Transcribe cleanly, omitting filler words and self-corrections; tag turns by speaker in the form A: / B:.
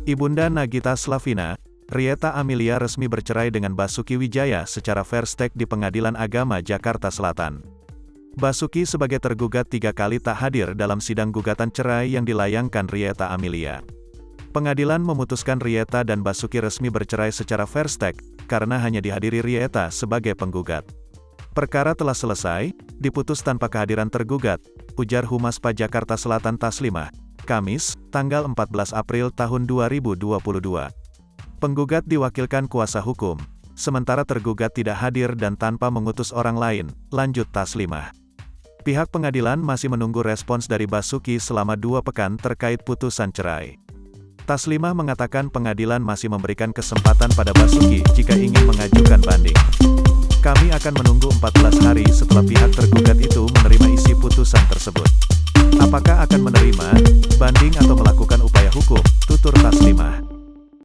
A: Ibunda Nagita Slavina, Rieta Amelia resmi bercerai dengan Basuki Wijaya secara fair stake di Pengadilan Agama Jakarta Selatan. Basuki sebagai tergugat 3 kali tak hadir dalam sidang gugatan cerai yang dilayangkan Rieta Amelia. Pengadilan memutuskan Rieta dan Basuki resmi bercerai secara fair stake, karena hanya dihadiri Rieta sebagai penggugat. Perkara telah selesai, diputus tanpa kehadiran tergugat, ujar Humas PA Jakarta Selatan Taslimah, Kamis, tanggal 14 April tahun 2022. Penggugat diwakilkan kuasa hukum, sementara tergugat tidak hadir dan tanpa mengutus orang lain, lanjut Taslimah. Pihak pengadilan masih menunggu respons dari Basuki selama 2 pekan terkait putusan cerai. Taslimah mengatakan pengadilan masih memberikan kesempatan pada Basuki jika ingin mengajukan banding. Kami akan menunggu 14 hari setelah pihak tergugat itu menerima isi putusan tersebut. Apakah akan menerima banding atau melakukan